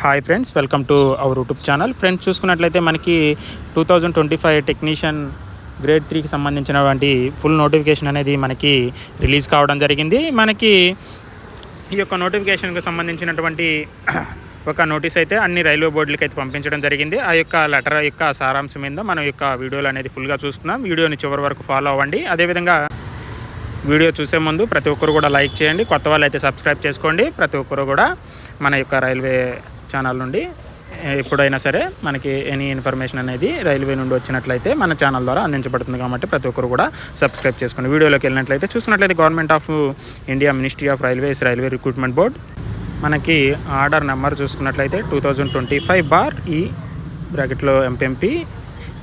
Hi friends, welcome to our YouTube channel. Friends, చూసుకున్నట్లయితే మనకి 2025 technician grade 3కి సంబంధించినటువంటి ఫుల్ నోటిఫికేషన్ అనేది మనకి రిలీజ్ కావడం జరిగింది. మనకి ఈ యొక్క నోటిఫికేషన్కి సంబంధించినటువంటి ఒక నోటీస్ అయితే అన్ని రైల్వే బోర్డులకి అయితే పంపించడం జరిగింది. ఆ యొక్క లెటర్ యొక్క సారాంశం ఏందో మనం యొక్క వీడియోలో అనేది ఫుల్గా చూసుకున్నాం. వీడియోని చివరి వరకు ఫాలో అవ్వండి. అదేవిధంగా వీడియో చూసే ముందు ప్రతి ఒక్కరు కూడా లైక్ చేయండి. కొత్త వాళ్ళు అయితే సబ్స్క్రైబ్ చేసుకోండి. ప్రతి ఒక్కరు కూడా మన యొక్క రైల్వే ఛానల్ నుండి ఎప్పుడైనా సరే మనకి ఎనీ ఇన్ఫర్మేషన్ అనేది రైల్వే నుండి వచ్చినట్లయితే మన ఛానల్ ద్వారా అందించబడుతుంది. కాబట్టి ప్రతి ఒక్కరు కూడా సబ్స్క్రైబ్ చేసుకోండి. వీడియోలోకి వెళ్ళినట్లయితే చూసినట్లయితే government of India ministry of railways railway recruitment board మనకి ఆర్డర్ నెంబర్ చూసుకున్నట్లయితే 2025/ఈ బ్రాకెట్లో ఎంపీఎంపీ,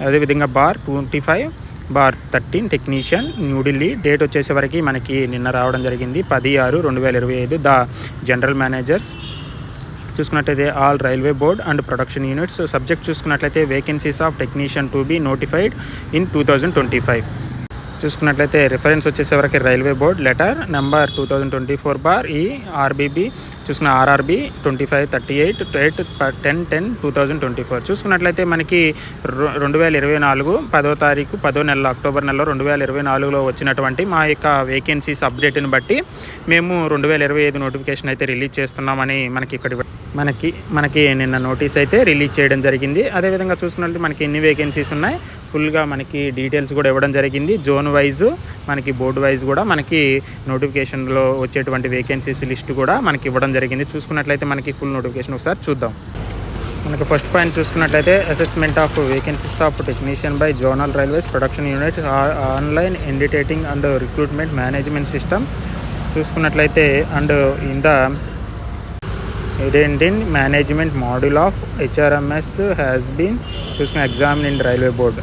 అదేవిధంగా /25/13 టెక్నీషియన్ న్యూఢిల్లీ. డేట్ వచ్చేసరికి మనకి నిన్న రావడం జరిగింది 10/6/2025. ద జనరల్ మేనేజర్స్ చూసుకున్నట్లయితే all railway board and production units. Subject చూసుకున్నట్లయితే vacancies of technician to be notified in 2025. చూసుకున్నట్లయితే రిఫరెన్స్ వచ్చేసరికి రైల్వే బోర్డ్ లెటర్ నెంబర్ 2024/ఈ ఆర్బీబీ చూసుకున్న RRB 2538/10/2024. చూసుకున్నట్లయితే మనకి 2024 10వ తారీఖు 10వ నెల అక్టోబర్ నెలలో 2024లో వచ్చినటువంటి మా యొక్క వేకెన్సీస్ అప్డేట్ని బట్టి మేము 2025 నోటిఫికేషన్ అయితే రిలీజ్ చేస్తున్నామని మనకి నిన్న నోటీస్ అయితే రిలీజ్ చేయడం జరిగింది. అదేవిధంగా చూసుకున్నట్లయితే మనకి ఎన్ని వేకెన్సీస్ ఉన్నాయి ఫుల్గా మనకి డీటెయిల్స్ కూడా ఇవ్వడం జరిగింది. జోన్ వైజ్ మనకి బోర్డు వైజ్ కూడా మనకి నోటిఫికేషన్లో వచ్చేటువంటి వేకెన్సీస్ లిస్ట్ కూడా మనకి ఇవ్వడం జరిగింది. చూసుకున్నట్లయితే మనకి ఫుల్ నోటిఫికేషన్ ఒకసారి చూద్దాం. మనకి ఫస్ట్ పాయింట్ చూసుకున్నట్లయితే assessment of vacancies of technician by zonal railways production unit online indenting and recruitment management system. చూసుకున్నట్లయితే and in the in management module of HRMS has been చూసుకున్న ఎగ్జామిన్ ఇన్ రైల్వే బోర్డ్.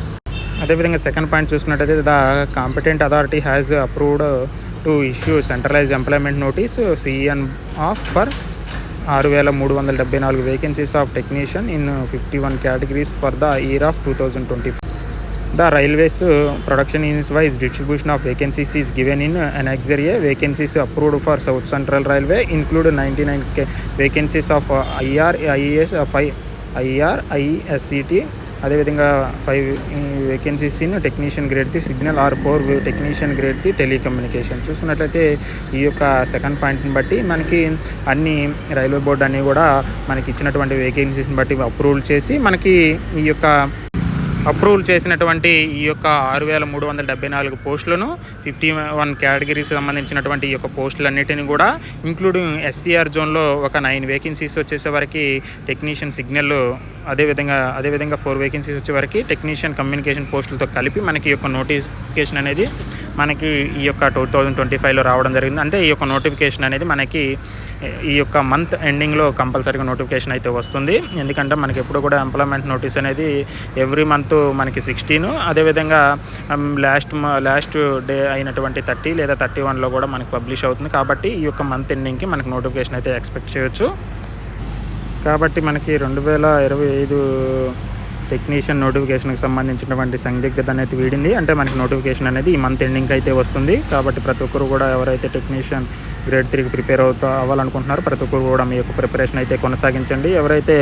అదేవిధంగా second point చూసుకున్నట్లయితే the competent authority has approved to issue centralised employment notice CN of for 6,374 vacancies of technician in 51 categories for the year of 2025. The railways production units wise distribution of vacancies is given in Annexure A. Vacancies approved for South Central Railway include 99 vacancies of IR, IES, 5 IR, ISCT. అదేవిధంగా 5 vacancies in technician grade 3 signal are 4 technician grade 3 telecommunication. చూసుకున్నట్లయితే ఈ యొక్క second పాయింట్ని బట్టి మనకి అన్ని railway board అన్నీ కూడా మనకి ఇచ్చినటువంటి వేకెన్సీస్ని బట్టి అప్రూవల్ చేసి మనకి ఈ యొక్క అప్రూవల్ చేసినటువంటి ఈ యొక్క 6,374 పోస్టులను 51 కేటగిరీస్ సంబంధించినటువంటి ఈ యొక్క పోస్టులన్నిటిని కూడా ఇంక్లూడింగ్ SCR జోన్లో ఒక 9 వేకెన్సీస్ వచ్చేసేవరకు టెక్నీషియన్ సిగ్నల్, అదేవిధంగా 4 వేకెన్సీస్ వచ్చేవరకు టెక్నీషియన్ కమ్యూనికేషన్ పోస్టులతో కలిపి మనకి ఈ యొక్క నోటిఫికేషన్ అనేది మనకి ఈ యొక్క 2025లో రావడం జరిగింది. అంటే ఈ యొక్క నోటిఫికేషన్ అనేది మనకి ఈ యొక్క మంత్ ఎండింగ్లో కంపల్సరీగా నోటిఫికేషన్ అయితే వస్తుంది. ఎందుకంటే మనకి ఎప్పుడు కూడా ఎంప్లాయ్మెంట్ నోటీస్ అనేది ఎవ్రీ మంత్ మనకి 16, అదేవిధంగా లాస్ట్ డే అయినటువంటి 30 లేదా 31లో కూడా మనకి పబ్లిష్ అవుతుంది. కాబట్టి ఈ యొక్క మంత్ ఎండింగ్కి మనకి నోటిఫికేషన్ అయితే ఎక్స్పెక్ట్ చేయొచ్చు. కాబట్టి మనకి 2025 టెక్నీషియన్ నోటిఫికేషన్కి సంబంధించినటువంటి సందిగ్ధత అనేది వీడింది. అంటే మనకి నోటిఫికేషన్ అనేది ఈ మంత్ ఎండింగ్ అయితే వస్తుంది. కాబట్టి ప్రతి ఒక్కరు కూడా ఎవరైతే టెక్నీషియన్ గ్రేడ్ 3కి ప్రిపేర్ అవ్వాలనుకుంటున్నారో ప్రతి ఒక్కరు కూడా మీ యొక్క ప్రిపరేషన్ అయితే కొనసాగించండి. ఎవరైతే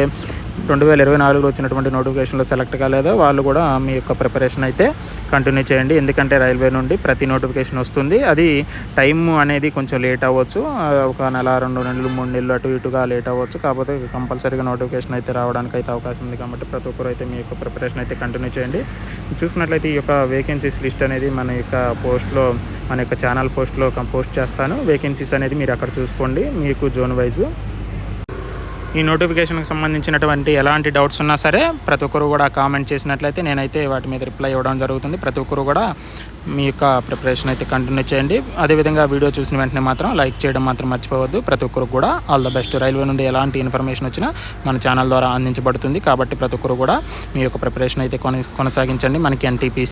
2024లో వచ్చినటువంటి నోటిఫికేషన్లో సెలెక్ట్ కాలేదో వాళ్ళు కూడా మీ యొక్క ప్రిపరేషన్ అయితే కంటిన్యూ చేయండి. ఎందుకంటే రైల్వే నుండి ప్రతి నోటిఫికేషన్ వస్తుంది. అది టైం అనేది కొంచెం లేట్ అవ్వచ్చు, ఒక నెల 2 నెలలు 3 నెలలు అటు ఇటుగా లేట్ అవ్వచ్చు. కాకపోతే కంపల్సరీగా నోటిఫికేషన్ అయితే రావడానికి అయితే అవకాశం ఉంది. కాబట్టి ప్రతి ఒక్కరు అయితే మీ యొక్క ప్రిపరేషన్ అయితే కంటిన్యూ చేయండి. చూసుకున్నట్లయితే ఈ యొక్క వేకెన్సీస్ లిస్ట్ అనేది మన యొక్క పోస్ట్లో మన యొక్క ఛానల్ పోస్ట్లో పోస్ట్ చేస్తాను. వేకెన్సీస్ అనేది మీరు అక్కడ చూసుకోండి మీకు జోన్ వైజు. ఈ నోటిఫికేషన్కి సంబంధించినటువంటి ఎలాంటి డౌట్స్ ఉన్నా సరే ప్రతి ఒక్కరు కూడా కామెంట్ చేసినట్లయితే నేనైతే వాటి మీద రిప్లై ఇవ్వడం జరుగుతుంది. ప్రతి ఒక్కరు కూడా మీ యొక్క ప్రిపరేషన్ అయితే కంటిన్యూ చేయండి. అదేవిధంగా వీడియో చూసిన వెంటనే మాత్రం లైక్ చేయడం మాత్రం మర్చిపోవద్దు. ప్రతి ఒక్కరు కూడా ఆల్ ద బెస్ట్. రైల్వే నుండి ఎలాంటి ఇన్ఫర్మేషన్ వచ్చినా మన ఛానల్ ద్వారా అందించబడుతుంది. కాబట్టి ప్రతి ఒక్కరు కూడా మీ యొక్క ప్రిపరేషన్ అయితే కొనసాగించండి. మనకి NTPC